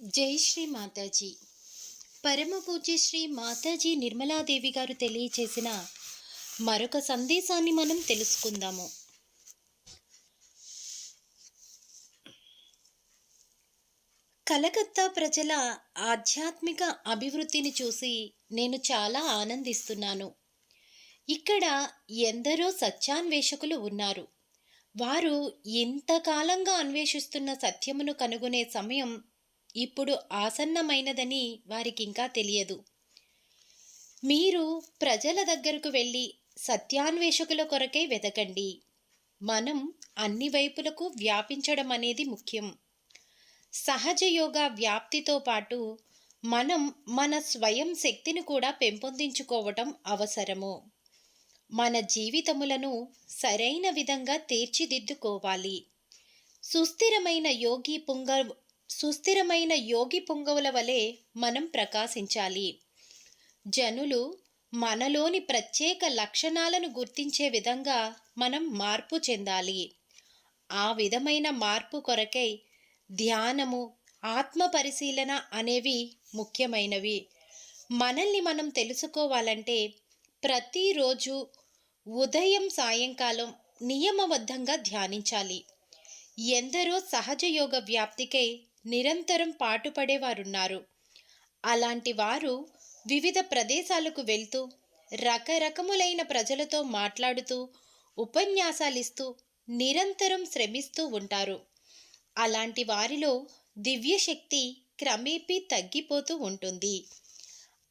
జై శ్రీ మాతాజీ. పరమ పూజ్య శ్రీ మాతాజీ నిర్మలాదేవి గారు తెలియచేసిన మరొక సందేశాన్ని మనం తెలుసుకుందాము. కలకత్తా ప్రజల ఆధ్యాత్మిక అభివృద్ధిని చూసి నేను చాలా ఆనందిస్తున్నాను. ఇక్కడ ఎందరో సత్యాన్వేషకులు ఉన్నారు. వారు ఇంతకాలంగా అన్వేషిస్తున్న సత్యమును కనుగొనే సమయం ఇప్పుడు ఆసన్నమైనదని వారికింకా తెలియదు. మీరు ప్రజల దగ్గరకు వెళ్ళి సత్యాన్వేషకుల కొరకై వెతకండి. మనం అన్ని వైపులకు వ్యాపించడం అనేది ముఖ్యం. సహజ యోగా వ్యాప్తితో పాటు మనం మన స్వయం శక్తిని కూడా పెంపొందించుకోవటం అవసరము. మన జీవితములను సరైన విధంగా తీర్చిదిద్దుకోవాలి. సుస్థిరమైన యోగి పుంగవుల వలె మనం ప్రకాశించాలి. జనులు మనలోని ప్రత్యేక లక్షణాలను గుర్తించే విధంగా మనం మార్పు చెందాలి. ఆ విధమైన మార్పు కొరకై ధ్యానము, ఆత్మ పరిశీలన అనేవి ముఖ్యమైనవి. మనల్ని మనం తెలుసుకోవాలంటే ప్రతిరోజు ఉదయం సాయంకాలం నియమబద్ధంగా ధ్యానించాలి. ఎందరో సహజ యోగ వ్యాప్తికై నిరంతరం పాటుపడేవారున్నారు. అలాంటి వారు వివిధ ప్రదేశాలకు వెళ్తూ రకరకములైన ప్రజలతో మాట్లాడుతూ ఉపన్యాసాలిస్తూ నిరంతరం శ్రమిస్తూ ఉంటారు. అలాంటి వారిలో దివ్యశక్తి క్రమేపీ తగ్గిపోతూ ఉంటుంది.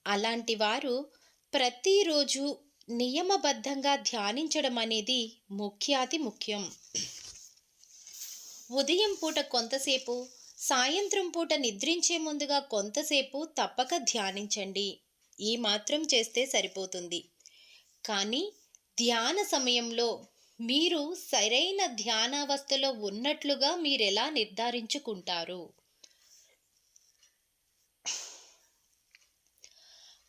అలాంటి వారు ప్రతిరోజు నియమబద్ధంగా ధ్యానించడం అనేది ముఖ్యాతి ముఖ్యం. ఉదయం పూట కొంతసేపు, సాయంత్రం పూట నిద్రించే ముందుగా కొంతసేపు తప్పక ధ్యానించండి. ఈ మాత్రం చేస్తే సరిపోతుంది. కానీ ధ్యాన సమయంలో మీరు సరైన ధ్యానావస్థలో ఉన్నట్లుగా మీరెలా నిర్ధారించుకుంటారు?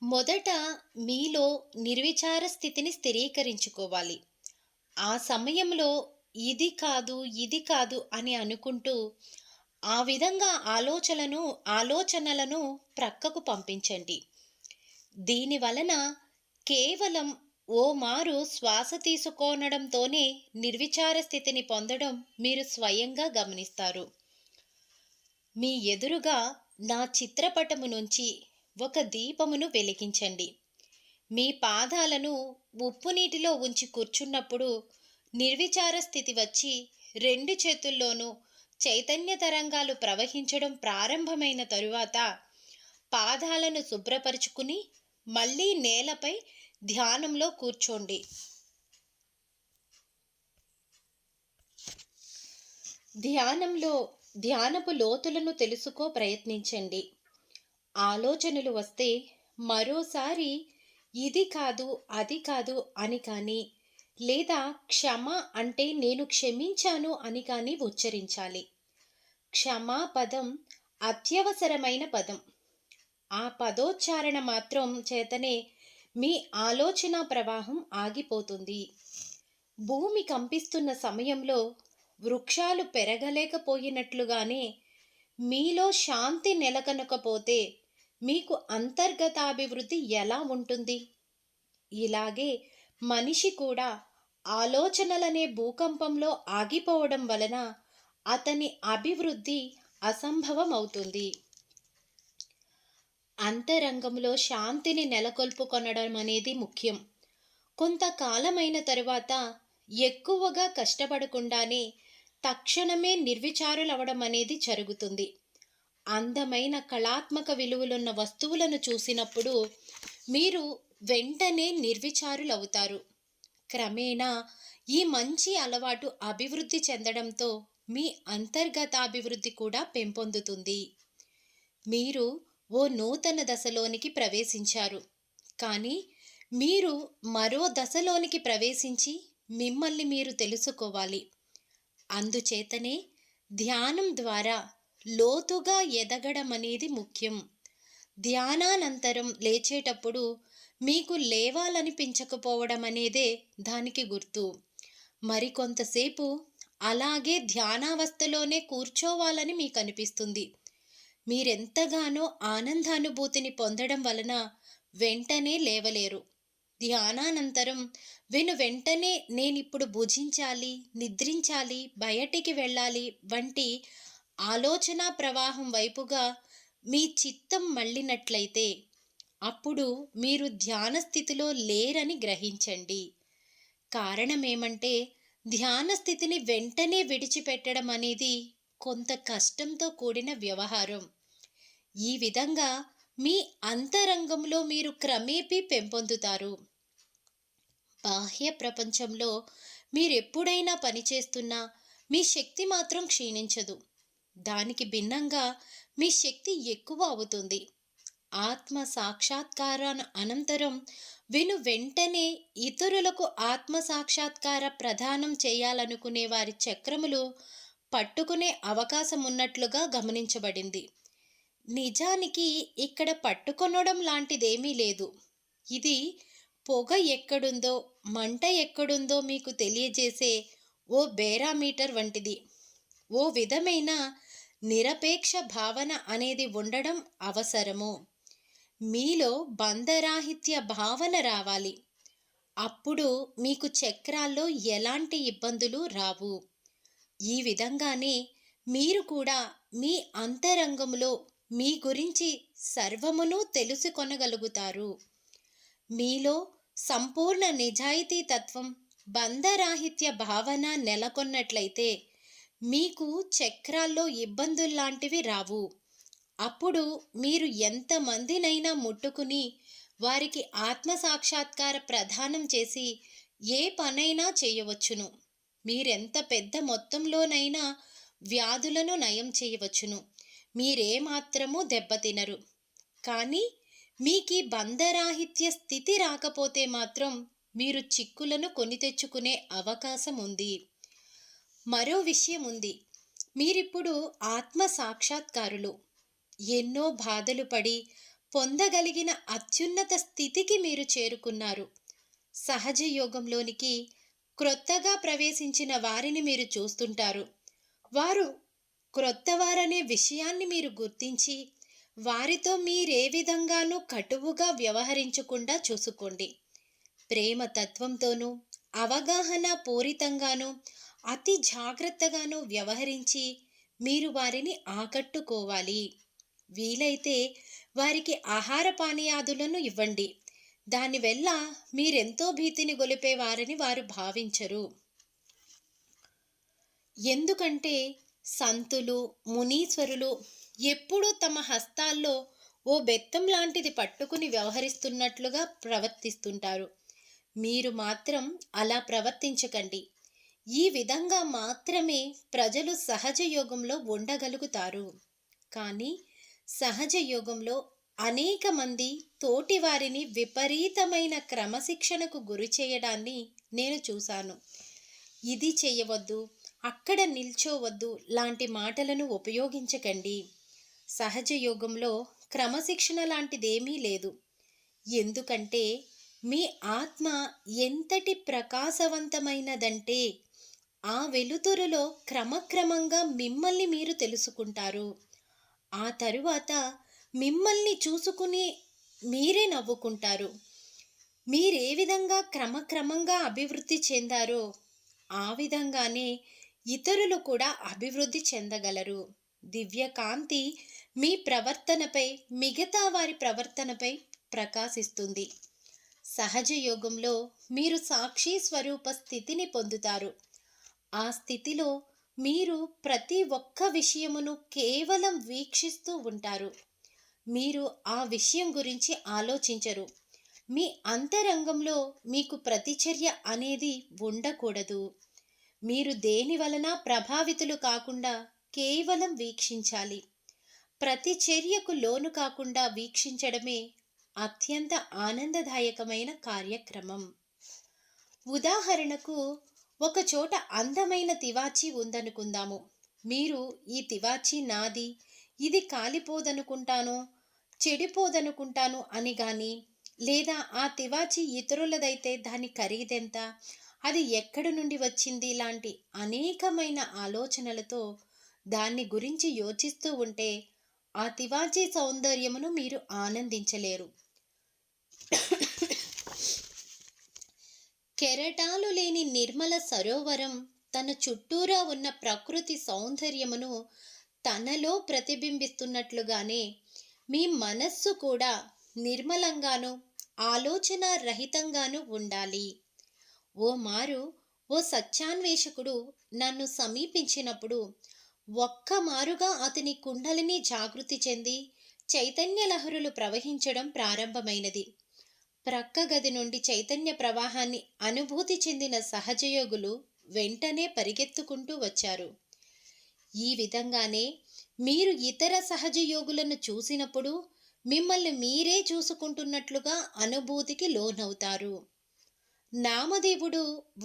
మొదట మీలో నిర్విచార స్థితిని స్థిరీకరించుకోవాలి. ఆ సమయంలో ఇది కాదు అని అనుకుంటూ ఆ విధంగా ఆలోచనలను ప్రక్కకు పంపించండి. దీని వలన కేవలం ఓ మారు శ్వాస తీసుకోనడంతోనే నిర్విచార స్థితిని పొందడం మీరు స్వయంగా గమనిస్తారు. మీ ఎదురుగా నా చిత్రపటము నుంచి ఒక దీపమును వెలిగించండి. మీ పాదాలను ఉప్పు నీటిలో ఉంచి కూర్చున్నప్పుడు నిర్విచార స్థితి వచ్చి రెండు చేతుల్లోనూ చైతన్య తరంగాలు ప్రవహించడం ప్రారంభమైన తరువాత పాదాలను శుభ్రపరుచుకుని మళ్ళీ నేలపై ధ్యానంలో కూర్చోండి. ధ్యానపు లోతులను తెలుసుకో ప్రయత్నించండి. ఆలోచనలు వస్తే మరోసారి ఇది కాదు అది కాదు అని కానీ, లేదా క్షమ అంటే నేను క్షమించాను అని కానీ ఉచ్చరించాలి. క్షమా పదం అత్యవసరమైన పదం. ఆ పదోచ్చారణ మాత్రం చేతనే మీ ఆలోచన ప్రవాహం ఆగిపోతుంది. భూమి కంపిస్తున్న సమయంలో వృక్షాలు పెరగలేకపోయినట్లుగానే మీలో శాంతి నెలకొనకపోతే మీకు అంతర్గతాభివృద్ధి ఎలా ఉంటుంది? ఇలాగే మనిషి కూడా ఆలోచనలనే భూకంపంలో ఆగిపోవడం వలన అతని అభివృద్ధి అసంభవం అవుతుంది. అంతరంగంలో శాంతిని నెలకొల్పుకొనడం అనేది ముఖ్యం. కొంతకాలమైన తరువాత ఎక్కువగా కష్టపడకుండానే తక్షణమే నిర్విచారులవడం అనేది జరుగుతుంది. అందమైన కళాత్మక విలువలున్న వస్తువులను చూసినప్పుడు మీరు వెంటనే నిర్విచారులవుతారు. క్రమేణా ఈ మంచి అలవాటు అభివృద్ధి చెందడంతో మీ అంతర్గతాభివృద్ధి కూడా పెంపొందుతుంది. మీరు ఓ నూతన దశలోనికి ప్రవేశించారు. కానీ మీరు మరో దశలోనికి ప్రవేశించి మిమ్మల్ని మీరు తెలుసుకోవాలి. అందుచేతనే ధ్యానం ద్వారా లోతుగా ఎదగడం అనేది ముఖ్యం. ధ్యానానంతరం లేచేటప్పుడు మీకు లేవాలనిపించకపోవడం అనేదే దానికి గుర్తు. మరికొంతసేపు అలాగే ధ్యానావస్థలోనే కూర్చోవాలని మీకు అనిపిస్తుంది. మీరెంతగానో ఆనందానుభూతిని పొందడం వలన వెంటనే లేవలేరు. ధ్యానానంతరం వెంటనే నేనిప్పుడు భుజించాలి, నిద్రించాలి, బయటికి వెళ్ళాలి వంటి ఆలోచనా ప్రవాహం వైపుగా మీ చిత్తం మళ్ళినట్లయితే అప్పుడు మీరు ధ్యాన స్థితిలో లేరని గ్రహించండి. కారణమేమంటే ధ్యాన స్థితిని వెంటనే విడిచిపెట్టడం అనేది కొంత కష్టంతో కూడిన వ్యవహారం. ఈ విధంగా మీ అంతరంగంలో మీరు క్రమేపీ పెంపొందుతారు. బాహ్య ప్రపంచంలో మీరెప్పుడైనా పనిచేస్తున్నా మీ శక్తి మాత్రం క్షీణించదు. దానికి భిన్నంగా మీ శక్తి ఎక్కువ అవుతుంది. ఆత్మ సాక్షాత్కారాన అనంతరం వెంటనే ఇతరులకు ఆత్మ సాక్షాత్కార ప్రదానం చేయాలనుకునే వారి చక్రములు పట్టుకునే అవకాశం ఉన్నట్లుగా గమనించబడింది. నిజానికి ఇక్కడ పట్టుకొనడం లాంటిదేమీ లేదు. ఇది పొగ ఎక్కడుందో, మంట ఎక్కడుందో మీకు తెలియజేసే ఓ బేరామీటర్ వంటిది. ఓ విధమైన నిరపేక్ష భావన అనేది ఉండడం అవసరము. మీలో బంధరాహిత్య భావన రావాలి. అప్పుడు మీకు చక్రాల్లో ఎలాంటి ఇబ్బందులు రావు. ఈ విధంగానే మీరు కూడా మీ అంతరంగంలో మీ గురించి సర్వమును తెలుసుకొనగలుగుతారు. మీలో సంపూర్ణ నిజాయితీ తత్వం, బంధరాహిత్య భావన నెలకొన్నట్లయితే మీకు చక్రాల్లో ఇబ్బందుల్లాంటివి రావు. అప్పుడు మీరు ఎంతమందినైనా ముట్టుకుని వారికి ఆత్మసాక్షాత్కార ప్రదానం చేసి ఏ పనైనా చేయవచ్చును. మీరెంత పెద్ద మొత్తంలోనైనా వ్యాధులను నయం చేయవచ్చును. మీరేమాత్రమూ దెబ్బతినరు. కానీ మీకీ బంధరాహిత్య స్థితి రాకపోతే మాత్రం మీరు చిక్కులను కొని తెచ్చుకునే అవకాశం ఉంది. మరో విషయం ఉంది. మీరిప్పుడు ఆత్మ సాక్షాత్కారులు. ఎన్నో బాధలు పడి పొందగలిగిన అత్యున్నత స్థితికి మీరు చేరుకున్నారు. సహజ యోగంలోనికి క్రొత్తగా ప్రవేశించిన వారిని మీరు చూస్తుంటారు. వారు క్రొత్తవారనే విషయాన్ని మీరు గుర్తించి వారితో మీరే విధంగానూ కటువుగా వ్యవహరించకుండా చూసుకోండి. ప్రేమ తత్వంతోనూ అవగాహన పూరితంగానూ అతి జాగ్రత్తగానూ వ్యవహరించి మీరు వారిని ఆకట్టుకోవాలి. వీలైతే వారికి ఆహార పానీయాదులను ఇవ్వండి. దానివల్ల మీరెంతో భీతిని గొలిపేవారని వారు భావించరు. ఎందుకంటే సంతులు, మునీశ్వరులు ఎప్పుడూ తమ హస్తాల్లో ఓ బెత్తం లాంటిది పట్టుకుని వ్యవహరిస్తున్నట్లుగా ప్రవర్తిస్తుంటారు. మీరు మాత్రం అలా ప్రవర్తించకండి. ఈ విధంగా మాత్రమే ప్రజలు సహజ యోగంలో ఉండగలుగుతారు. కానీ సహజ యోగంలో అనేక మంది తోటివారిని విపరీతమైన క్రమశిక్షణకు గురి చేయడాన్ని నేను చూశాను. ఇది చేయవద్దు, అక్కడ నిల్చోవద్దు లాంటి మాటలను ఉపయోగించకండి. సహజ యోగంలో క్రమశిక్షణ లాంటిదేమీ లేదు. ఎందుకంటే మీ ఆత్మ ఎంతటి ప్రకాశవంతమైనదంటే ఆ వెలుతురులో క్రమక్రమంగా మిమ్మల్ని మీరు తెలుసుకుంటారు. ఆ తరువాత మిమ్మల్ని చూసుకుని మీరే నవ్వుకుంటారు. మీరే విధంగా క్రమక్రమంగా అభివృద్ధి చెందారో ఆ విధంగానే ఇతరులు కూడా అభివృద్ధి చెందగలరు. దివ్యకాంతి మీ ప్రవర్తనపై, మిగతా వారి ప్రవర్తనపై ప్రకాశిస్తుంది. సహజ యోగంలో మీరు సాక్షి స్వరూప స్థితిని పొందుతారు. ఆ స్థితిలో మీరు ప్రతి ఒక్క విషయమును కేవలం వీక్షిస్తూ ఉంటారు. మీరు ఆ విషయం గురించి ఆలోచించరు. మీ అంతరంగంలో మీకు ప్రతిచర్య అనేది ఉండకూడదు. మీరు దేని వలన ప్రభావితులు కాకుండా కేవలం వీక్షించాలి. ప్రతి చర్యకు లోను కాకుండా వీక్షించడమే అత్యంత ఆనందదాయకమైన కార్యక్రమం. ఉదాహరణకు ఒక చోట అందమైన తివాచీ ఉందనుకుందాము. మీరు ఈ తివాచీ నాది, ఇది కాలిపోదనుకుంటాను, చెడిపోదనుకుంటాను అని గాని, లేదా ఆ తివాచీ ఇతరులదైతే దాని ఖరీదెంత, అది ఎక్కడి నుండి వచ్చింది లాంటి అనేకమైన ఆలోచనలతో దాన్ని గురించి యోచిస్తూ ఉంటే ఆ తివాచీ సౌందర్యమును మీరు ఆనందించలేరు. కెరటాలు లేని నిర్మల సరోవరం తన చుట్టూరా ఉన్న ప్రకృతి సౌందర్యమును తనలో ప్రతిబింబిస్తున్నట్లుగానే మీ మనస్సు కూడా నిర్మలంగాను ఆలోచన రహితంగాను ఉండాలి. ఓ మారు ఓ సత్యాన్వేషకుడు నన్ను సమీపించినప్పుడు ఒక్క మారుగా అతని కుండలిని జాగృతి చెంది చైతన్య లహరులు ప్రవహించడం ప్రారంభమైనది. ప్రక్క గది నుండి చైతన్య ప్రవాహాన్ని అనుభూతి చెందిన సహజయోగులు వెంటనే పరిగెత్తుకుంటూ వచ్చారు. ఈ విధంగానే మీరు ఇతర సహజ యోగులను చూసినప్పుడు మిమ్మల్ని మీరే చూసుకుంటున్నట్లుగా అనుభూతికి లోనవుతారు. నామదేవుడు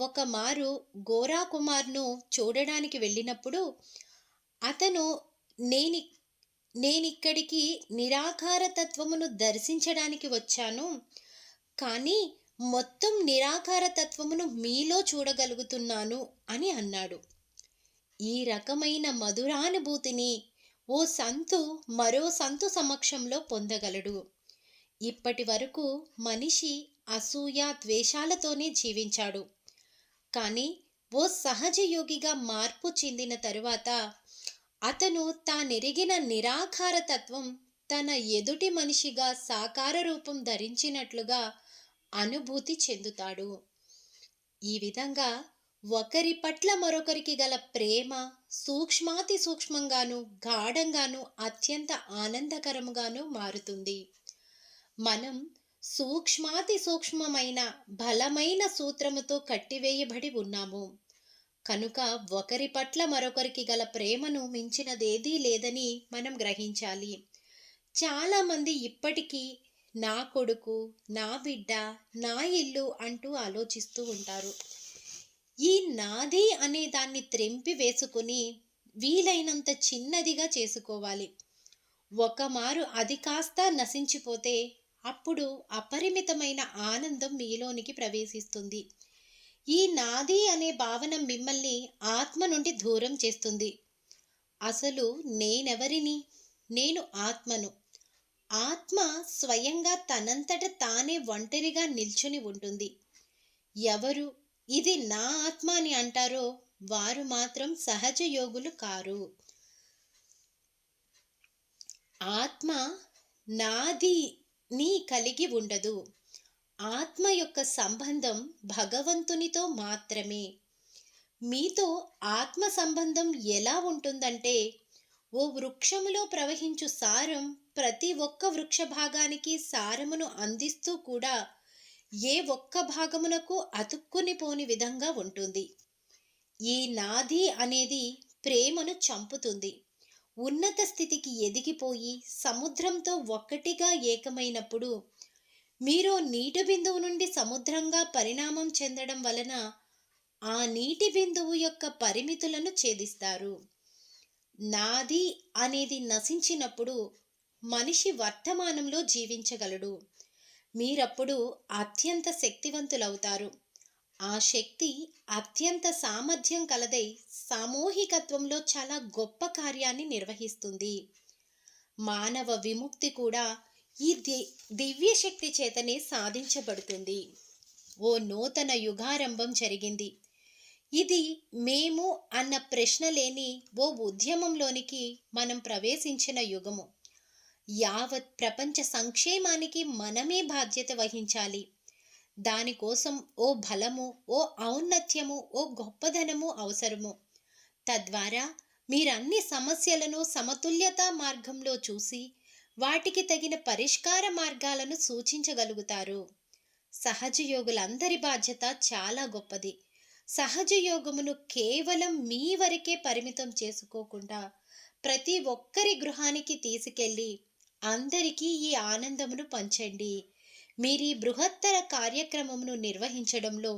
ఒక మారు గోరా కుమార్ను చూడడానికి వెళ్ళినప్పుడు అతను నేని నేనిక్కడికి నిరాకార తత్వమును దర్శించడానికి వచ్చాను, కానీ మొత్తం నిరాకార తత్వమును మీలో చూడగలుగుతున్నాను అని అన్నాడు. ఈ రకమైన మధురానుభూతిని ఓ సంతు మరో సంతు సమక్షంలో పొందగలడు. ఇప్పటి వరకు మనిషి అసూయ ద్వేషాలతోనే జీవించాడు. కానీ ఓ సహజ యోగిగా మార్పు చెందిన తరువాత అతను తానెరిగిన నిరాకార తత్వం తన ఎదుటి మనిషిగా సాకార రూపం ధరించినట్లుగా అనుభూతి చెందుతాడు. ఈ విధంగా ఒకరి పట్ల మరొకరికి గల ప్రేమ సూక్ష్మాతి సూక్ష్మంగాను గాఢంగాను అత్యంత ఆనందకరముగాను మారుతుంది. మనం సూక్ష్మాతి సూక్ష్మమైన బలమైన సూత్రముతో కట్టివేయబడి ఉన్నాము కనుక ఒకరి పట్ల మరొకరికి గల ప్రేమను మించినదేదీ లేదని మనం గ్రహించాలి. చాలామంది ఇప్పటికీ నా కొడుకు, నా బిడ్డ, నా ఇల్లు అంటూ ఆలోచిస్తూ ఉంటారు. ఈ నాది అనే దాన్ని త్రెంపి వేసుకుని వీలైనంత చిన్నదిగా చేసుకోవాలి. ఒక మారు అది కాస్త నశించిపోతే అప్పుడు అపరిమితమైన ఆనందం మీలోనికి ప్రవేశిస్తుంది. ఈ నాది అనే భావన మిమ్మల్ని ఆత్మ నుండి దూరం చేస్తుంది. అసలు నేనెవరిని? నేను ఆత్మను. ఆత్మ స్వయంగా తనంతట తానే ఒంటరిగా నిల్చుని ఉంటుంది. ఎవరు ఇది నా ఆత్మ అని అంటారో వారు మాత్రం సహజ యోగులు కారు. ఆత్మ నాది ని కలిగి ఉండదు. ఆత్మ యొక్క సంబంధం భగవంతునితో మాత్రమే. మీతో ఆత్మ సంబంధం ఎలా ఉంటుందంటే, ఓ వృక్షములో ప్రవహించు సారం ప్రతి ఒక్క వృక్ష భాగానికి సారమును అందిస్తూ కూడా ఏ ఒక్క భాగమునకు అతుక్కుని పోని విధంగా ఉంటుంది. ఈ నాది అనేది ప్రేమను చంపుతుంది. ఉన్నత స్థితికి ఎదిగిపోయి సముద్రంతో ఒక్కటిగా ఏకమైనప్పుడు మీరు నీటి బిందువు నుండి సముద్రంగా పరిణామం చెందడం వలన ఆ నీటి బిందువు యొక్క పరిమితులను ఛేదిస్తారు. నాది అనేది నశించినప్పుడు మనిషి వర్తమానంలో జీవించగలడు. మీరప్పుడు అత్యంత శక్తివంతులవుతారు. ఆ శక్తి అత్యంత సామర్థ్యం కలదై సామూహికత్వంలో చాలా గొప్ప కార్యాన్ని నిర్వహిస్తుంది. మానవ విముక్తి కూడా ఈ దివ్య శక్తి చేతనే సాధించబడుతుంది. ఓ నూతన యుగారంభం జరిగింది. ఇది మేము అన్న ప్రశ్న లేని ఓ ఉద్యమంలోనికి మనం ప్రవేశించిన యుగము. యావత్ ప్రపంచ సంక్షేమానికి మనమే బాధ్యత వహించాలి. దానికోసం ఓ బలము, ఓ ఔన్నత్యము, ఓ గొప్పదనము అవసరము. తద్వారా మీరన్ని సమస్యలను సమతుల్యతా మార్గంలో చూసి వాటికి తగిన పరిష్కార మార్గాలను సూచించగలుగుతారు. సహజ యోగులందరి బాధ్యత చాలా గొప్పది. సహజ యోగమును కేవలం మీ వరకే పరిమితం చేసుకోకుండా ప్రతి ఒక్కరి గృహానికి తీసుకెళ్ళి అందరికీ ఈ ఆనందమును పంచండి. మీరీ బృహత్తర కార్యక్రమమును నిర్వహించడంలో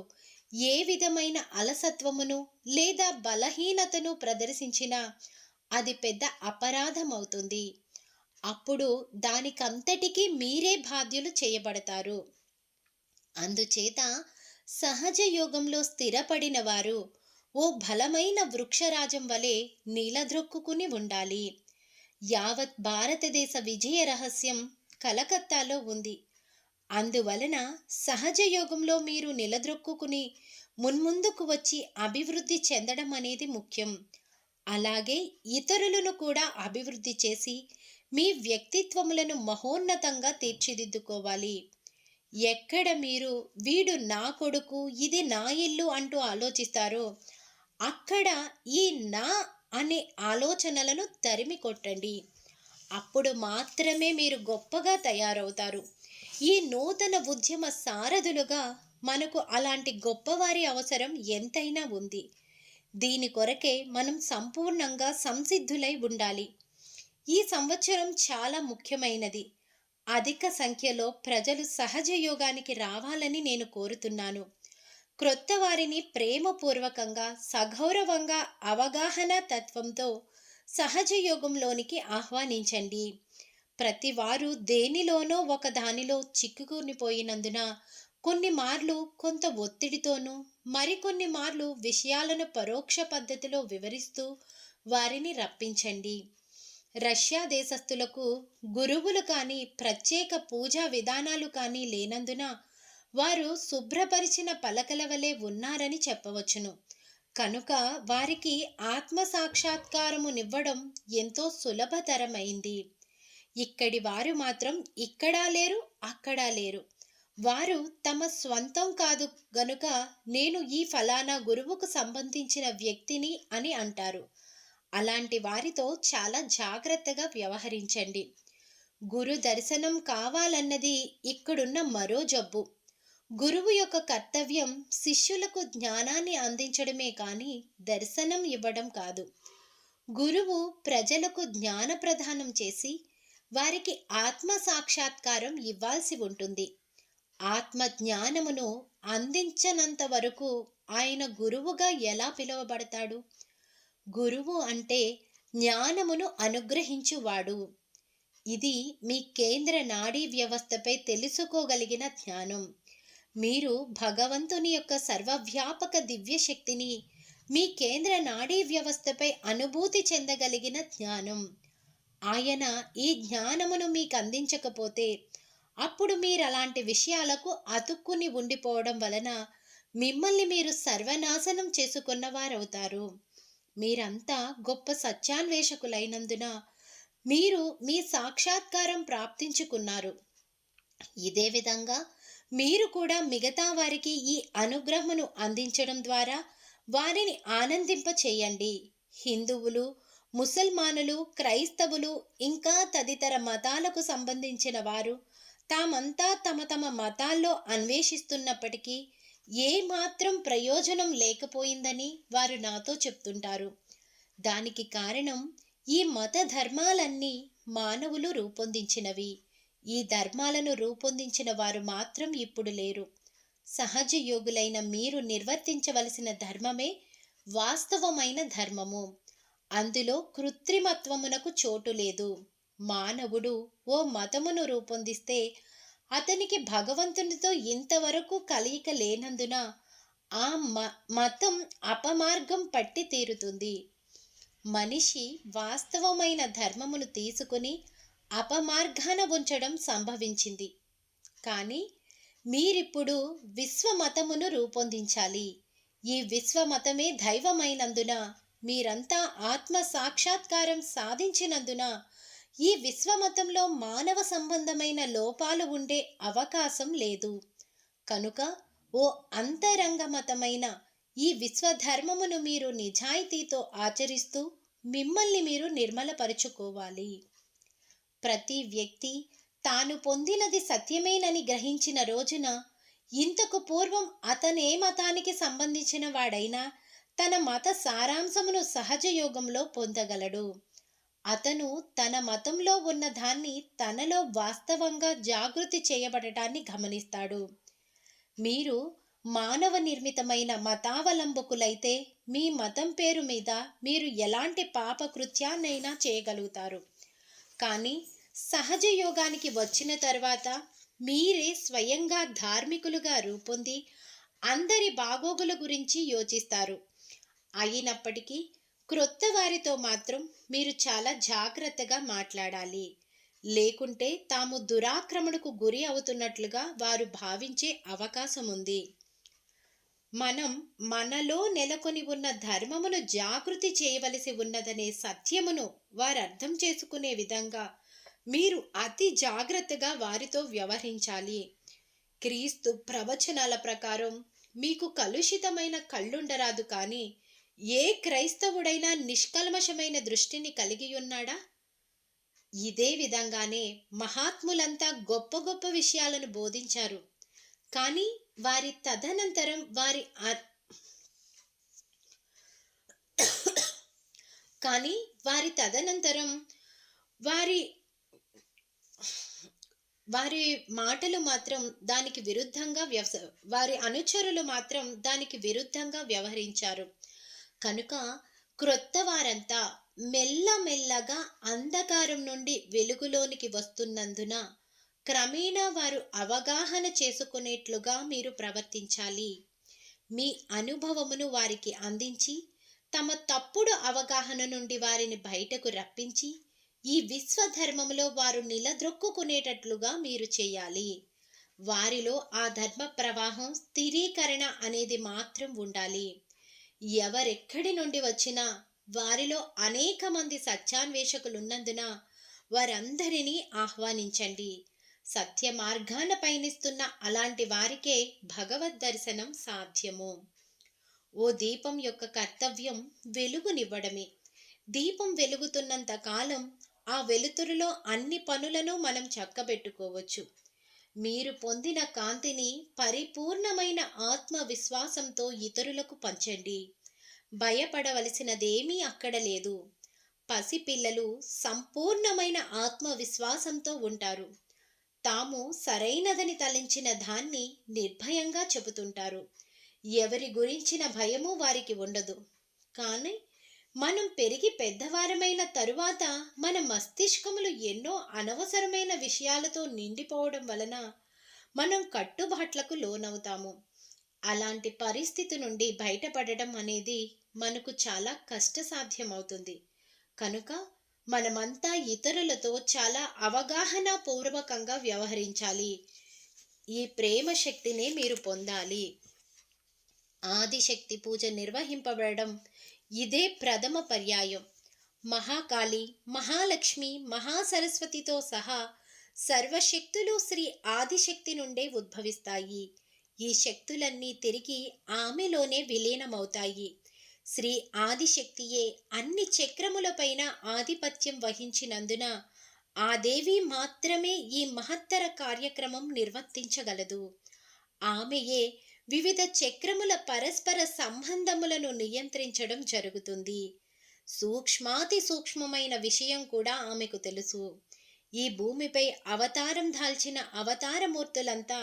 ఏ విధమైన అలసత్వమును లేదా బలహీనతను ప్రదర్శించినా అది పెద్ద అపరాధం అవుతుంది. అప్పుడు దానికంతటికీ మీరే బాధ్యులు చేయబడతారు. అందుచేత సహజ యోగంలో స్థిరపడిన వారు ఓ బలమైన వృక్షరాజం వలె నీలద్రొక్కుకుని ఉండాలి. యావత్ భారతదేశ విజయ రహస్యం కలకత్తాలో ఉంది. అందువలన సహజ యోగంలో మీరు నిలదొక్కుకుని మున్ముందుకు వచ్చి అభివృద్ధి చెందడం అనేది ముఖ్యం. అలాగే ఇతరులను కూడా అభివృద్ధి చేసి మీ వ్యక్తిత్వములను మహోన్నతంగా తీర్చిదిద్దుకోవాలి. ఎక్కడ మీరు వీడు నా కొడుకు, ఇది నా ఇల్లు అంటూ ఆలోచిస్తారో అక్కడ ఈ నా అనే ఆలోచనలను తరిమి కొట్టండి. అప్పుడు మాత్రమే మీరు గొప్పగా తయారవుతారు. ఈ నూతన ఉద్యమ సారథులుగా మనకు అలాంటి గొప్పవారి అవసరం ఎంతైనా ఉంది. దీని కొరకే మనం సంపూర్ణంగా సంసిద్ధులై ఉండాలి. ఈ సంవత్సరం చాలా ముఖ్యమైనది. అధిక సంఖ్యలో ప్రజలు సహజ యోగానికి రావాలని నేను కోరుతున్నాను. క్రొత్త వారిని ప్రేమపూర్వకంగా, సగౌరవంగా, అవగాహన తత్వంతో సహజ యోగంలోనికి ఆహ్వానించండి. ప్రతి వారు దేనిలోనో ఒక దానిలో చిక్కుకునిపోయినందున కొన్ని మార్లు కొంత ఒత్తిడితోనూ, మరికొన్ని మార్లు విషయాలను పరోక్ష పద్ధతిలో వివరిస్తూ వారిని రప్పించండి. రష్యా దేశస్థులకు గురువులు కానీ ప్రత్యేక పూజా విధానాలు కానీ లేనందున వారు శుభ్రపరిచిన పలకల వలె ఉన్నారని చెప్పవచ్చును. కనుక వారికి ఆత్మ సాక్షాత్కారమునివ్వడం ఎంతో సులభతరమైంది. ఇక్కడి వారు మాత్రం ఇక్కడా లేరు, అక్కడా లేరు. వారు తమ స్వంతం కాదు గనుక నేను ఈ ఫలానా గురువుకు సంబంధించిన వ్యక్తిని అని అంటారు. అలాంటి వారితో చాలా జాగ్రత్తగా వ్యవహరించండి. గురు దర్శనం కావాలన్నది ఇక్కడున్న మరో జబ్బు. గురువు యొక్క కర్తవ్యం శిష్యులకు జ్ఞానాన్ని అందించడమే కానీ దర్శనం ఇవ్వడం కాదు. గురువు ప్రజలకు జ్ఞాన ప్రదానం చేసి వారికి ఆత్మ సాక్షాత్కారం ఇవ్వాల్సి ఉంటుంది. ఆత్మ జ్ఞానమును అందించనంత వరకు ఆయన గురువుగా ఎలా పిలువబడతాడు? గురువు అంటే జ్ఞానమును అనుగ్రహించువాడు. ఇది మీ కేంద్ర నాడీ వ్యవస్థపై తెలుసుకోగలిగిన జ్ఞానం. మీరు భగవంతుని యొక్క సర్వవ్యాపక దివ్యశక్తిని మీ కేంద్ర నాడీ వ్యవస్థపై అనుభూతి చెందగలిగిన జ్ఞానం. ఆయన ఈ జ్ఞానమును మీకు అందించకపోతే అప్పుడు మీరు అలాంటి విషయాలకు అతుక్కుని ఉండిపోవడం వలన మిమ్మల్ని మీరు సర్వనాశనం చేసుకున్నవారవుతారు. మీరంతా గొప్ప సత్యాన్వేషకులైనందున మీరు మీ సాక్షాత్కారం ప్రాప్తించుకున్నారు. ఇదే విధంగా మీరు కూడా మిగతా వారికి ఈ అనుగ్రహమును అందించడం ద్వారా వారిని ఆనందింప చేయండి. హిందువులు, ముసల్మానులు, క్రైస్తవులు ఇంకా తదితర మతాలకు సంబంధించిన వారు తామంతా తమ తమ మతాల్లో అన్వేషిస్తున్నప్పటికీ ఏ మాత్రం ప్రయోజనం లేకపోయిందని వారు నాతో చెప్తుంటారు. దానికి కారణం ఈ మత ధర్మాలన్నీ మానవులు రూపొందించినవి. ఈ ధర్మాలను రూపొందించిన వారు మాత్రం ఇప్పుడు లేరు. సహజ యోగులైన మీరు నిర్వర్తించవలసిన ధర్మమే వాస్తవమైన ధర్మము. అందులో కృత్రిమత్వమునకు చోటు లేదు. మానవుడు ఓ మతమును రూపొందిస్తే అతనికి భగవంతునితో ఇంతవరకు కలయిక లేనందున ఆ మతం అపమార్గం పట్టి తీరుతుంది. మనిషి వాస్తవమైన ధర్మమును తీసుకుని అపమార్గాన ఉంచడం సంభవించింది. కానీ మీరిప్పుడు విశ్వమతమును రూపొందించాలి. ఈ విశ్వమతమే దైవమైనందున మీరంతా ఆత్మ సాక్షాత్కారం సాధించినందున ఈ విశ్వమతంలో మానవ సంబంధమైన లోపాలు ఉండే అవకాశం లేదు. కనుక ఓ అంతరంగ మతమైన ఈ విశ్వధర్మమును మీరు నిజాయితీతో ఆచరిస్తూ మిమ్మల్ని మీరు నిర్మలపరుచుకోవాలి. ప్రతి వ్యక్తి తాను పొందినది సత్యమేనని గ్రహించిన రోజున ఇంతకు పూర్వం అతనే మతానికి సంబంధించిన వాడైనా తన మత సారాంశమును సహజ యోగంలో పొందగలడు. అతను తన మతంలో ఉన్న దాన్ని తనలో వాస్తవంగా జాగృతి చేయబడటాన్ని గమనిస్తాడు. మీరు మానవ నిర్మితమైన మతావలంబకులైతే మీ మతం పేరు మీద మీరు ఎలాంటి పాపకృత్యాన్నైనా చేయగలుగుతారు. కానీ సహజ యోగానికి వచ్చిన తర్వాత మీరే స్వయంగా ధార్మికులుగా రూపొంది అందరి బాగోగుల గురించి యోచిస్తారు. అయినప్పటికీ క్రొత్త వారితో మాత్రం మీరు చాలా జాగ్రత్తగా మాట్లాడాలి. లేకుంటే తాము దురాక్రమణకు గురి అవుతున్నట్లుగా వారు భావించే అవకాశం ఉంది. మనం మనలో నెలకొని ఉన్న ధర్మమును జాగృతి చేయవలసి ఉన్నదనే సత్యమును వారు అర్థం చేసుకునే విధంగా మీరు అతి జాగ్రత్తగా వారితో వ్యవహరించాలి. క్రీస్తు ప్రవచనాల ప్రకారం మీకు కలుషితమైన కళ్ళుండరాదు, కానీ ఏ క్రైస్తవుడైనా నిష్కల్మషమైన దృష్టిని కలిగి ఉన్నాడా? ఇదే విధంగానే మహాత్ములంతా గొప్ప గొప్ప విషయాలను బోధించారు. కానీ వారి తదనంతరం కానీ వారి తదనంతరం వారి వారి మాటలు మాత్రం దానికి విరుద్ధంగా వారి అనుచరులు మాత్రం దానికి విరుద్ధంగా వ్యవహరించారు. కనుక క్రొత్త వారంతా మెల్లమెల్లగా అంధకారం నుండి వెలుగులోనికి వస్తున్నందున క్రమేణా వారు అవగాహన చేసుకునేట్లుగా మీరు ప్రవర్తించాలి. మీ అనుభవమును వారికి అందించి తమ తప్పుడు అవగాహన నుండి వారిని బయటకు రప్పించి ఈ విశ్వధర్మములో వారు నిలద్రొక్కుకునేటట్లుగా మీరు చేయాలి. వారిలో ఆ ధర్మ ప్రవాహం స్థిరీకరణ అనేది మాత్రం ఉండాలి. ఎవరెక్కడి నుండి వచ్చినా వారిలో అనేక మంది సత్యాన్వేషకులున్నందున వారందరినీ ఆహ్వానించండి. సత్య మార్గాన పయనిస్తున్న అలాంటి వారికే భగవద్ దర్శనం సాధ్యము. ఓ దీపం యొక్క కర్తవ్యం వెలుగునివ్వడమే. దీపం వెలుగుతున్నంత కాలం ఆ వెలుతురులో అన్ని పనులను మనం చక్కబెట్టుకోవచ్చు. మీరు పొందిన కాంతిని పరిపూర్ణమైన ఆత్మవిశ్వాసంతో ఇతరులకు పంచండి. భయపడవలసినదేమీ అక్కడ లేదు. పసిపిల్లలు సంపూర్ణమైన ఆత్మవిశ్వాసంతో ఉంటారు. తాము సరైనదని తలంచిన దాన్ని నిర్భయంగా చెబుతుంటారు. ఎవరి గురించిన భయము వారికి ఉండదు. కానీ మనం పెరిగి పెద్దవారమైన తరువాత మన మస్తిష్కములు ఎన్నో అనవసరమైన విషయాలతో నిండిపోవడం వలన మనం కట్టుబాట్లకు లోనవుతాము. అలాంటి పరిస్థితి నుండి బయటపడడం అనేది మనకు చాలా కష్టసాధ్యమవుతుంది. కనుక మనమంతా ఇతరులతో చాలా అవగాహన పూర్వకంగా వ్యవహరించాలి. ఈ ప్రేమ శక్తినే మీరు పొందాలి. ఆదిశక్తి పూజ నిర్వహింపబడడం ఇదే ప్రథమ పర్యాయం. మహాకాళి, మహాలక్ష్మి, మహాసరస్వతితో సహా సర్వశక్తులు శ్రీ ఆదిశక్తి నుండే ఉద్భవిస్తాయి. ఈ శక్తులన్నీ తిరిగి ఆమెలోనే విలీనమవుతాయి. శ్రీ ఆదిశక్తియే అన్ని చక్రములపైన ఆధిపత్యం వహించినందున ఆ దేవి మాత్రమే ఈ మహత్తర కార్యక్రమం నిర్వర్తించగలదు. ఆమెయే వివిధ చక్రముల పరస్పర సంబంధములను నియంత్రించడం జరుగుతుంది. సూక్ష్మాతి సూక్ష్మమైన విషయం కూడా ఆమెకు తెలుసు. ఈ భూమిపై అవతారం దాల్చిన అవతారమూర్తులంతా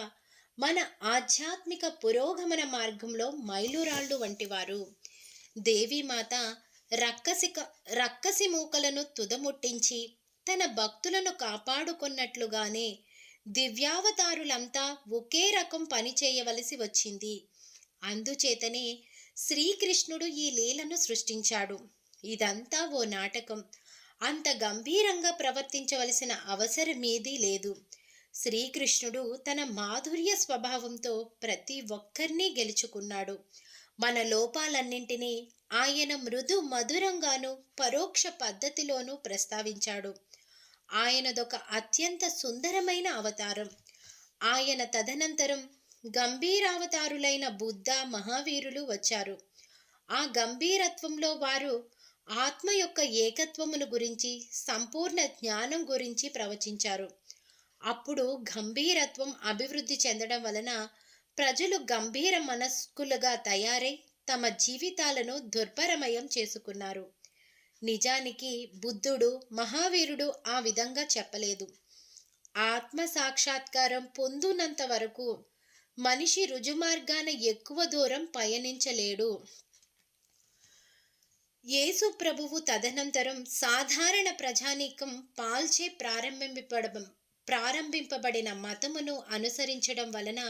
మన ఆధ్యాత్మిక పురోగమన మార్గంలో మైలురాళ్ళు వంటివారు. దేవీమాత రక్కసి మూకలను తుదముట్టించి తన భక్తులను కాపాడుకున్నట్లుగానే దివ్యావతారులంతా ఒకే రకం పని చేయవలసి వచ్చింది. అందుచేతనే శ్రీకృష్ణుడు ఈ లీలను సృష్టించాడు. ఇదంతా ఓ నాటకం. అంత గంభీరంగా ప్రవర్తించవలసిన అవసరమేదీ లేదు. శ్రీకృష్ణుడు తన మాధుర్య స్వభావంతో ప్రతి ఒక్కరినీ గెలుచుకున్నాడు. మన లోపాలన్నింటినీ ఆయన మృదు మధురంగాను పరోక్ష పద్ధతిలోనూ ప్రస్తావించాడు. ఆయనదొక అత్యంత సుందరమైన అవతారం. ఆయన తదనంతరం గంభీరావతారులైన బుద్ధ, మహావీరులు వచ్చారు. ఆ గంభీరత్వంలో వారు ఆత్మ యొక్క ఏకత్వమును గురించి, సంపూర్ణ జ్ఞానం గురించి ప్రవచించారు. అప్పుడు గంభీరత్వం అభివృద్ధి చెందడం వలన ప్రజలు గంభీర మనస్కులుగా తయారై తమ జీవితాలను దుర్భరమయం చేసుకున్నారు. నిజానికి బుద్ధుడు, మహావీరుడు ఆ విధంగా చెప్పలేదు. ఆత్మ సాక్షాత్కారం పొందునంత వరకు మనిషి రుజుమార్గాన ఎక్కువ దూరం పయనించలేడు. యేసు ప్రభువు తదనంతరం సాధారణ ప్రజానీకం పాల్చే ప్రారంభింపబడిన మతమును అనుసరించడం వలన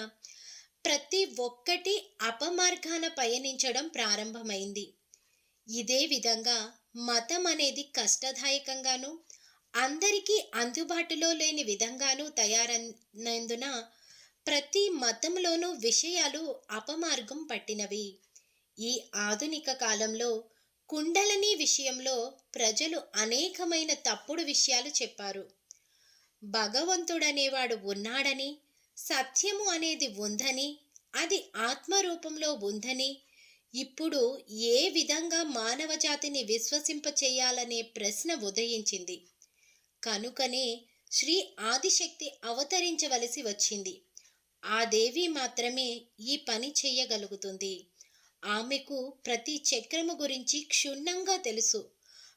ప్రతి ఒక్కటి అపమార్గాన పయనించడం ప్రారంభమైంది. ఇదే విధంగా మతం అనేది కష్టదాయకంగాను, అందరికీ అందుబాటులో లేని విధంగాను తయారైనందున ప్రతి మతంలోనూ విషయాలు అపమార్గం పట్టినవి. ఈ ఆధునిక కాలంలో కుండలిని విషయంలో ప్రజలు అనేకమైన తప్పుడు విషయాలు చెప్పారు. భగవంతుడనేవాడు ఉన్నాడని, సత్యము అనేది ఉందని, అది ఆత్మరూపంలో ఉందని, ఇప్పుడు ఏ విధంగా మానవ జాతిని విశ్వసింపచేయాలనే ప్రశ్న ఉదయించింది. కనుకనే శ్రీ ఆదిశక్తి అవతరించవలసి వచ్చింది. ఆ దేవి మాత్రమే ఈ పని చెయ్యగలుగుతుంది. ఆమెకు ప్రతి చక్రము గురించి క్షుణ్ణంగా తెలుసు.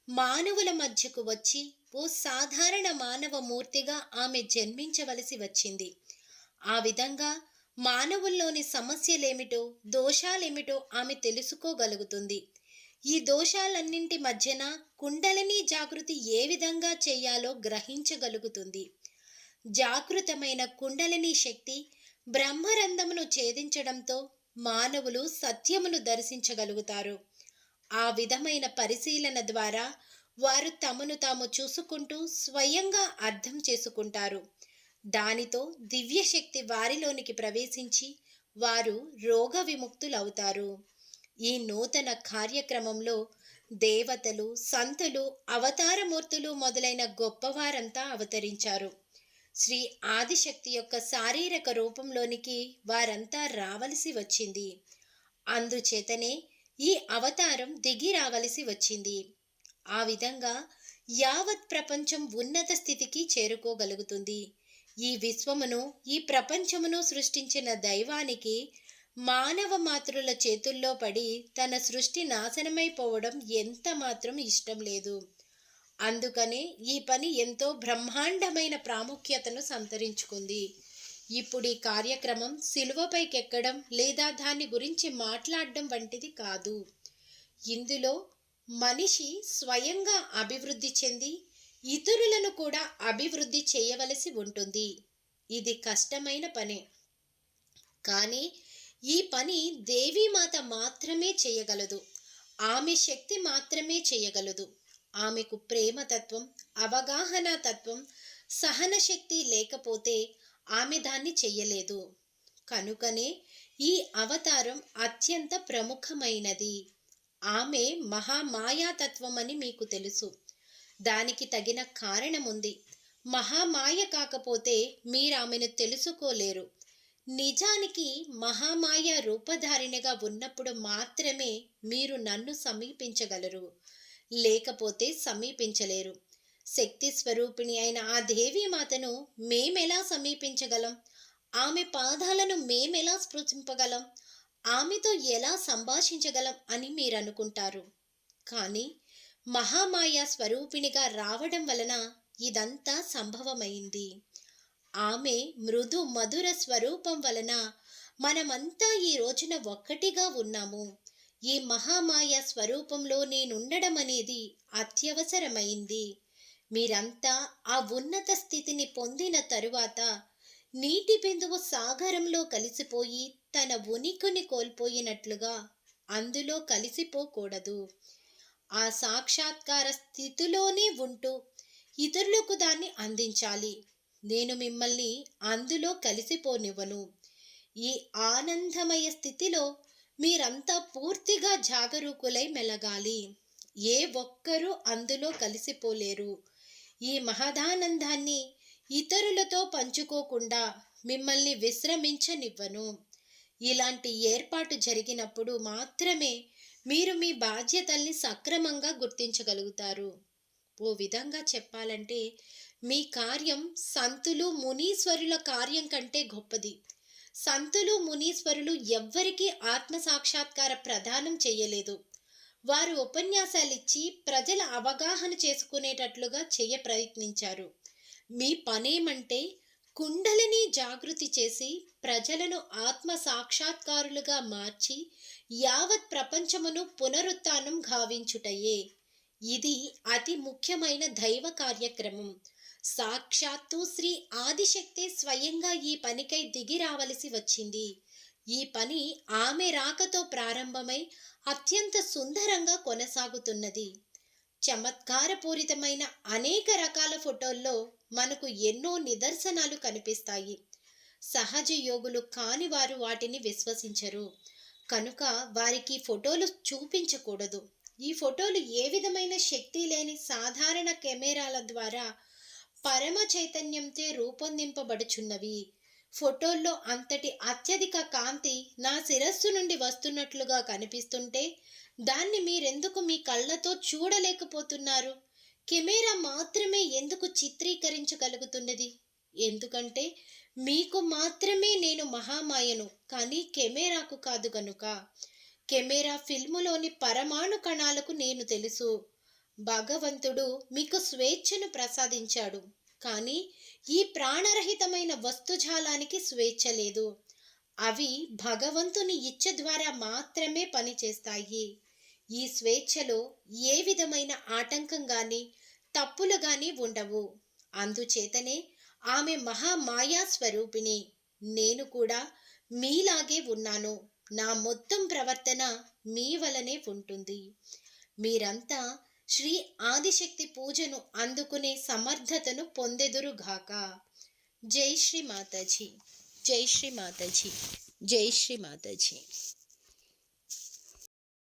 మానవుల మధ్యకు వచ్చి ఓ సాధారణ మానవ మూర్తిగా ఆమె జన్మించవలసి వచ్చింది. ఆ విధంగా మానవుల్లోని సమస్యలేమిటో, దోషాలేమిటో ఆమె తెలుసుకోగలుగుతుంది. ఈ దోషాలన్నింటి మధ్యన కుండలిని జాగృతి ఏ విధంగా చేయాలో గ్రహించగలుగుతుంది. జాగృతమైన కుండలిని శక్తి బ్రహ్మరంధ్రమును ఛేదించడంతో మానవులు సత్యమును దర్శించగలుగుతారు. ఆ విధమైన పరిశీలన ద్వారా వారు తమను తాము చూసుకుంటూ స్వయంగా అర్థం చేసుకుంటారు. దానితో దివ్యశక్తి వారిలోనికి ప్రవేశించి వారు రోగ విముక్తులవుతారు. ఈ నూతన కార్యక్రమంలో దేవతలు, సంతులు, అవతారమూర్తులు మొదలైన గొప్పవారంతా అవతరించారు. శ్రీ ఆదిశక్తి యొక్క శారీరక రూపంలోనికి వారంతా రావలసి వచ్చింది. అందుచేతనే ఈ అవతారం దిగి రావలసి వచ్చింది. ఆ విధంగా యావత్ ప్రపంచం ఉన్నత స్థితికి చేరుకోగలుగుతుంది. ఈ విశ్వమును, ఈ ప్రపంచమును సృష్టించిన దైవానికి మానవ మాతృల చేతుల్లో పడి తన సృష్టి నాశనమైపోవడం ఎంత మాత్రం ఇష్టం లేదు. అందుకనే ఈ పని ఎంతో బ్రహ్మాండమైన ప్రాముఖ్యతను సంతరించుకుంది. ఇప్పుడు ఈ కార్యక్రమం శిలువపైకెక్కడం లేదా దాని గురించి మాట్లాడడం వంటిది కాదు. ఇందులో మనిషి స్వయంగా అభివృద్ధి చెంది ఇతరులను కూడా అభివృద్ధి చేయవలసి ఉంటుంది. ఇది కష్టమైన పనే. కానీ ఈ పని దేవీమాత మాత్రమే చేయగలదు. ఆమె శక్తి మాత్రమే చేయగలదు. ఆమెకు ప్రేమతత్వం, అవగాహన తత్వం, సహన శక్తి లేకపోతే ఆమె దాన్ని చెయ్యలేదు. కనుకనే ఈ అవతారం అత్యంత ప్రముఖమైనది. ఆమె మహామాయాతత్వమని మీకు తెలుసు. దానికి తగిన కారణముంది. మహామాయ కాకపోతే మీరామెను తెలుసుకోలేరు. నిజానికి మహామాయ రూపధారిణిగా ఉన్నప్పుడు మాత్రమే మీరు నన్ను సమీపించగలరు, లేకపోతే సమీపించలేరు. శక్తి స్వరూపిణి అయిన ఆ దేవీమాతను మేమెలా సమీపించగలం? ఆమె పాదాలను మేమెలా స్పృశింపగలం? ఆమెతో ఎలా సంభాషించగలం అని మీరనుకుంటారు. కానీ మహామాయ స్వరూపిణిగా రావడం వలన ఇదంతా సంభవమైంది. ఆమె మృదు మధుర స్వరూపం వలన మనమంతా ఈ రోజున ఒక్కటిగా ఉన్నాము. ఈ మహామాయ స్వరూపంలో నేనుండడం అనేది అత్యవసరమైంది. మీరంతా ఆ ఉన్నత స్థితిని పొందిన తరువాత నీటి బిందువు సాగరంలో కలిసిపోయి తన ఉనికిని కోల్పోయినట్లుగా అందులో కలిసిపోకూడదు. ఆ సాక్షాత్కార స్థితిలోనే ఉంటూ ఇతరులకు దాన్ని అందించాలి. నేను మిమ్మల్ని అందులో కలిసిపోనివ్వను. ఈ ఆనందమయ స్థితిలో మీరంతా పూర్తిగా జాగరూకులై మెలగాలి. ఏ ఒక్కరూ అందులో కలిసిపోలేరు. ఈ మహదానందాన్ని ఇతరులతో పంచుకోకుండా మిమ్మల్ని విశ్రమించనివ్వను. ఇలాంటి ఏర్పాటు జరిగినప్పుడు మాత్రమే మీరు మీ బాధ్యతల్ని సక్రమంగా గుర్తించగలుగుతారు. ఓ విధంగా చెప్పాలంటే మీ కార్యం సంతులు మునీశ్వరుల కార్యం కంటే గొప్పది. సంతులు మునీశ్వరులు ఎవ్వరికీ ఆత్మ సాక్షాత్కార ప్రదానం చెయ్యలేదు. వారు ఉపన్యాసాలిచ్చి ప్రజల అవగాహన చేసుకునేటట్లుగా చెయ్య ప్రయత్నించారు. మీ పనేమంటే కుండలిని జాగృతి చేసి ప్రజలను ఆత్మ సాక్షాత్కారులుగా మార్చి యావత్ ప్రపంచమును పునరుత్థానం గావించుటయే. ఇది అతి ముఖ్యమైన దైవ కార్యక్రమం. సాక్షాత్తు శ్రీ ఆదిశక్తి స్వయంగా ఈ పనికై దిగి రావలసి వచ్చింది. ఈ పని ఆమె రాకతో ప్రారంభమై అత్యంత సుందరంగా కొనసాగుతున్నది. చమత్కారపూరితమైన అనేక రకాల ఫోటోల్లో మనకు ఎన్నో నిదర్శనాలు కనిపిస్తాయి. సహజ యోగులు కాని వారు వాటిని విశ్వసించరు. కనుక వారికి ఫోటోలు చూపించకూడదు. ఈ ఫోటోలు ఏ విధమైన శక్తి లేని సాధారణ కెమెరాల ద్వారా పరమ చైతన్యంతో రూపొందింపబడుచున్నవి. ఫోటోల్లో అంతటి అత్యధిక కాంతి నా శిరస్సు నుండి వస్తున్నట్లుగా కనిపిస్తుంటే దాన్ని మీరెందుకు మీ కళ్ళతో చూడలేకపోతున్నారు? కెమెరా మాత్రమే ఎందుకు చిత్రీకరించగలుగుతున్నది? ఎందుకంటే మీకు మాత్రమే నేను మహామాయను, కానీ కెమెరాకు కాదు గనుక. కెమెరా ఫిల్ములోని పరమాణు కణాలకు నేను తెలుసు. భగవంతుడు మీకు స్వేచ్ఛను ప్రసాదించాడు, కానీ ఈ ప్రాణరహితమైన వస్తుజాలానికి స్వేచ్ఛ లేదు. అవి భగవంతుని ఇచ్చ ద్వారా మాత్రమే పనిచేస్తాయి. ఈ స్వేచ్ఛలో ఏ విధమైన ఆటంకం గాని తప్పులు గాని ఉండవు. అందుచేతనే ఆమె మహామాయా స్వరూపిణి. నేను కూడా మీలాగే ఉన్నాను. నా మొత్తం ప్రవర్తన మీ వలనే ఉంటుంది. మీరంతా శ్రీ ఆదిశక్తి పూజను అందుకునే సమర్థతను పొందెదురుగాక. జై శ్రీ మాతాజీ. జై శ్రీ మాతాజీ. జై శ్రీ మాతాజీ.